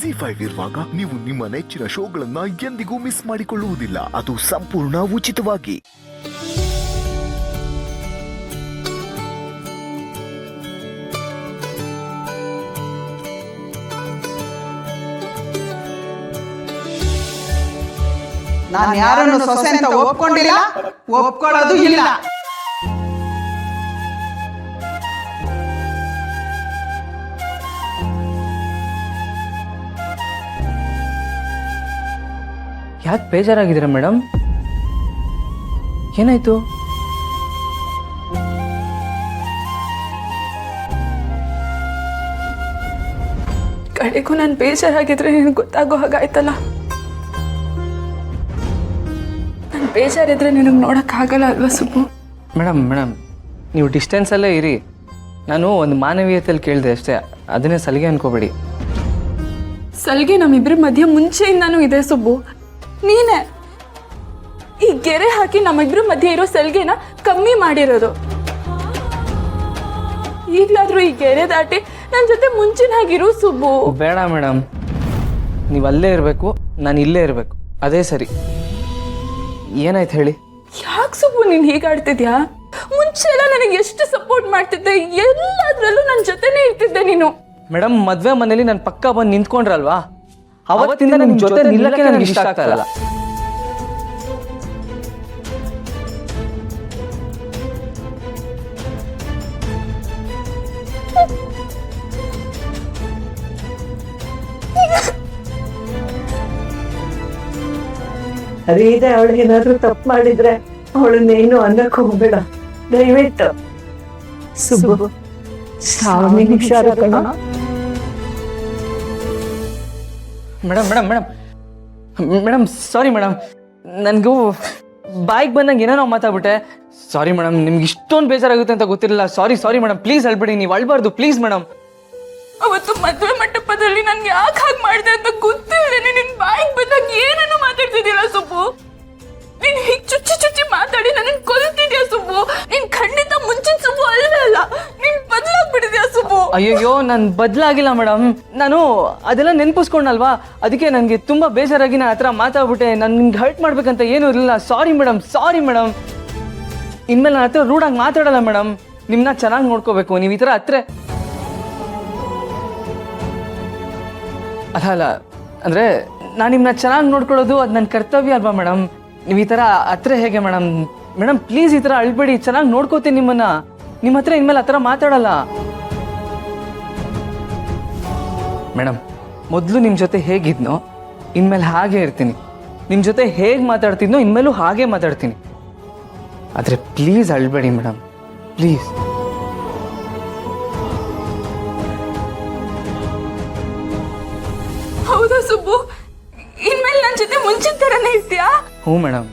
ಜಿ5 ಇರುವಾಗ ನೀವು ನಿಮ್ಮ ನೆಚ್ಚಿನ ಶೋಗಳನ್ನ ಎಂದಿಗೂ ಮಿಸ್ ಮಾಡಿಕೊಳ್ಳುವುದಿಲ್ಲ. ಅದು ಸಂಪೂರ್ಣ ಉಚಿತವಾಗಿ. ನಾನು ಯಾರನ್ನು ಸೊಸೆ ಅಂತ ಒಪ್ಕೊಂಡಿಲ್ಲ, ಒಪ್ಕೊಳ್ಳೋದು ಇಲ್ಲ. ಯಾಕೆ ಬೇಜಾರಾಗಿದ್ದೀರಾ ಮೇಡಮ್? ಏನಾಯ್ತು? ಕಡೆಗೂ ನಾನು ಬೇಜಾರಾಗಿದ್ರೆ ನಿನಗೆ ಗೊತ್ತಾಗೋ ಹಾಗಾಯ್ತಲ್ಲ. ನಾನು ಬೇಜಾರಿದ್ರೆ ನಿನಗೆ ನೋಡೋಕ್ಕಾಗಲ್ಲ ಅಲ್ವಾ ಸುಬ್ಬು? ಮೇಡಮ್ ನೀವು ಡಿಸ್ಟೆನ್ಸಲ್ಲೇ ಇರಿ. ನಾನು ಒಂದು ಮಾನವೀಯತೆಯಲ್ಲಿ ಕೇಳಿದೆ ಅಷ್ಟೇ, ಅದನ್ನೇ ಸಲಿಗೆ ಅನ್ಕೋಬೇಡಿ. ಸಲ್ಗೆ ನಮ್ಮಿಬ್ಬರ ಮಧ್ಯೆ ಮುಂಚೆಯಿಂದಾನು ಇದೆ ಸುಬ್ಬು. ನೀನೇ ಈ ಗೆರೆ ಹಾಕಿ ನಮ್ಮಿಬ್ಬರ ಮಧ್ಯೆ ಇರೋ ಸಲ್ಗೆನ ಕಮ್ಮಿ ಮಾಡಿರೋದು. ಈಗಲಾದ್ರೂ ಈ ಗೆರೆ ದಾಟಿ ನನ್ನ ಜೊತೆ ಮುಂಚಿನ ಹಾಗಿರು ಸುಬ್ಬು. ಬೇಡ ಮೇಡಮ್, ನೀವು ಅಲ್ಲೇ ಇರಬೇಕು, ನಾನು ಇಲ್ಲೇ ಇರಬೇಕು, ಅದೇ ಸರಿ. ಏನಾಯ್ತು ಹೇಳಿ? ಯಾಕೆ ಸುಬ್ಬು ನೀನು ಹೀಗಾಡ್ತಿದ್ಯಾ? ಮುಂಚೆ ಎಲ್ಲ ನನಗೆ ಎಷ್ಟು ಸಪೋರ್ಟ್ ಮಾಡ್ತಿದ್ದೆ, ಎಲ್ಲಾದ್ರಲ್ಲೂ ನನ್ನ ಜೊತೆನೇ ಇರ್ತಿದ್ದೆ ನೀನು. ಮೇಡಮ್, ಮದುವೆ ಮನೇಲಿ ನನ್ನ ಪಕ್ಕ ಬಂದು ನಿಂತ್ಕೊಂಡ್ರಲ್ವಾ, ಅವತ್ತಿಂದ ನಿಮ್ಮ ಜೊತೆ ನಿಲ್ಲಕ್ಕೆ ನನಗೆ ಇಷ್ಟ ಆಗ್ತಾ ಇಲ್ಲ. ಅದೇ ಅವಳಿಗೇನಾದ್ರೂ ತಪ್ಪು ಮಾಡಿದ್ರೆ ಅವಳನ್ನೇನು ಅನ್ನಕ್ ಹೋಗ್ಬೇಡ ದಯವಿಟ್ಟು. ಸುಬ್ಬು ಶ್ರಾವಣಿ ಹುಷಾರು ಕಣ. ಮೇಡಮ್ ಸಾರಿ ಮೇಡಮ್, ನನಗೂ ಬಾಯಿಗೆ ಬಂದಂಗೆ ಏನೇನೋ ಮಾತಾಡ್ಬಿಟ್ಟೆ. ಸಾರಿ ಮೇಡಮ್, ನಿಮ್ಗೆ ಇಷ್ಟೊಂದು ಬೇಜಾರಾಗುತ್ತೆ ಅಂತ ಗೊತ್ತಿರಲಿಲ್ಲ. ಸಾರಿ ಮೇಡಮ್, ಪ್ಲೀಸ್ ಅಳ್ಬೇಡಿ, ನೀವು ಅಳ್ಬಾರ್ದು ಪ್ಲೀಸ್ ಮೇಡಮ್. ಅವತ್ತು ಮದುವೆ ಮಂಟಪದಲ್ಲಿ ನನ್ಗೆ ಯಾಕೆ ಹಾಗೆ ಮಾಡಿದೆ ಅಂತ ಗೊತ್ತಿಲ್ಲದೇನೆ ನಿನ್ ಬಾಯಿಗೆ ಬಂದಾಗ ಏನೇನೋ ಮಾತಾಡ್ತಿದ್ಯಲ್ಲ ಸುಬ್ಬು. ನೀನ್ ಹೀಗೆ ಚುಚ್ಚಿ ಮಾತಾಡಿ ನನ್ನ ಕೊಲ್ತಿದ್ಯಾ ಸುಬ್ಬು. ನೀನ್ ಖಂಡಿತ ಮುಂಚಿನ ಸುಬ್ಬು ಅಲ್ಲ, ನೀನ್ ಬದಲಾಗ್ಬಿಟ್ಟಿದ್ಯಾ ಸುಬ್ಬು. ಅಯ್ಯೋ, ನಾನು ಬದಲಾಗಿಲ್ಲ ಮೇಡಮ್, ನಾನು ಅದೆಲ್ಲ ನೆನಪಿಸ್ಕೊಂಡಲ್ವಾ, ಅದಕ್ಕೆ ನನಗೆ ತುಂಬ ಬೇಜಾರಾಗಿ ನಾನು ಆ ಥರ ಮಾತಾಡ್ಬಿಟ್ಟೆ. ನಾನು ನಿಮ್ಗೆ ಹರ್ಟ್ ಮಾಡ್ಬೇಕಂತ ಏನೂ ಇರಲಿಲ್ಲ. Sorry madam. ಇನ್ಮೇಲೆ ನನ್ನ ಹತ್ರ ರೂಢಾಗಿ ಮಾತಾಡಲ್ಲ ಮೇಡಮ್. ನಿಮ್ಮನ್ನ ಚೆನ್ನಾಗಿ ನೋಡ್ಕೋಬೇಕು. ನೀವು ಈ ಥರ ಹತ್ರ ಅಲ್ಲ ಅಂದರೆ ನಾನು ನಿಮ್ಮನ್ನ ಚೆನ್ನಾಗಿ ನೋಡ್ಕೊಳ್ಳೋದು ಅದು ನನ್ನ ಕರ್ತವ್ಯ ಅಲ್ವಾ ಮೇಡಮ್? ನೀವು ಈ ಥರ ಹತ್ರ ಹೇಗೆ ಮೇಡಮ್ ಪ್ಲೀಸ್ ಈ ಥರ ಅಳ್ಬೇಡಿ, ಚೆನ್ನಾಗಿ ನೋಡ್ಕೋತೀನಿ ನಿಮ್ಮನ್ನ. ನಿಮ್ಮ ಹತ್ರ ಇನ್ಮೇಲೆ ಆ ಥರ ಮಾತಾಡಲ್ಲ ಮೇಡಮ್. ಮೊದಲು ನಿಮ್ಮ ಜೊತೆ ಹೇಗಿದ್ನೋ ಇನ್ಮೇಲೆ ಹಾಗೆ ಇರ್ತೀನಿ. ನಿಮ್ಮ ಜೊತೆ ಹೇಗೆ ಮಾತಾಡ್ತಿದ್ನೋ ಇನ್ಮೇಲೂ ಹಾಗೆ ಮಾತಾಡ್ತೀನಿ. ಆದರೆ ಪ್ಲೀಸ್ ಅಳ್ಬೇಡಿ ಮೇಡಮ್, ಪ್ಲೀಸ್. ಹೌದಾ ಸುಬ್ಬು? ಇನ್ಮೇಲೆ ನನ್ನ ಜೊತೆ ಮುಂಚಿನ ಥರನೇ ಇರ್ತೀಯಾ? ಹ್ಞೂ ಮೇಡಮ್.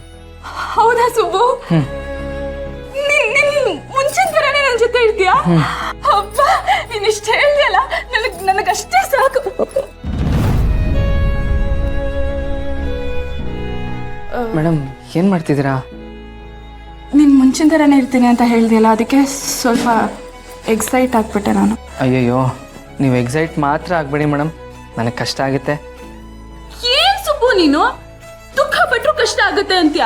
ಹೌದಾ ಸುಬ್ಬು? ನೀನ್ ಮುಂಚಿನ ಥರನೇ ನನ್ನ ಜೊತೆ ಇರ್ತೀಯಾ? ಹಬ್ಬ, ನೀನ್ ಇಷ್ಟು ಹೇಳ್ದಲ್ಲ, ನನಗಷ್ಟೇ ಸಾಕು. ಮೇಡಮ್ ಏನು ಮಾಡ್ತಿದ್ದೀರಾ? ನೀನ್ ಮುಂಚಿನ ಥರನೇ ಇರ್ತೀನಿ ಅಂತ ಹೇಳ್ದಿಯಲ್ಲ, ಅದಕ್ಕೆ ಸ್ವಲ್ಪ ಎಕ್ಸೈಟ್ ಆಗ್ಬಿಟ್ಟೆ ನಾನು. ಅಯ್ಯಯ್ಯೋ, ನೀವು ಎಕ್ಸೈಟ್ ಮಾತ್ರ ಆಗಬೇಡಿ ಮೇಡಮ್, ನನಗೆ ಕಷ್ಟ ಆಗುತ್ತೆ. ಏನ್ ಸುಬ್ಬು ನೀನು ದುಃಖ ಪಟ್ರು ಕಷ್ಟ ಆಗುತ್ತೆ ಅಂತ್ಯ,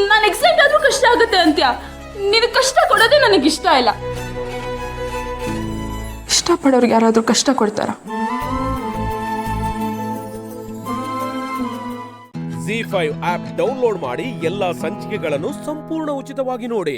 ನಾನು ಎಕ್ಸೈಟ್ ಆದ್ರೂ ಕಷ್ಟ ಆಗುತ್ತೆ ಅಂತ್ಯ. ನೀನು ಕಷ್ಟ ಕೊಡೋದೇ ನನಗೆ ಇಷ್ಟ ಇಲ್ಲ. ಇಷ್ಟಪಡೋರ್ಗೆ ಯಾರಾದ್ರೂ ಕಷ್ಟ ಕೊಡ್ತಾರ? ಜಿ5 ಆಪ್ ಡೌನ್ಲೋಡ್ ಮಾಡಿ ಎಲ್ಲಾ ಸಂಚಿಕೆಗಳನ್ನು ಸಂಪೂರ್ಣ ಉಚಿತವಾಗಿ ನೋಡಿ.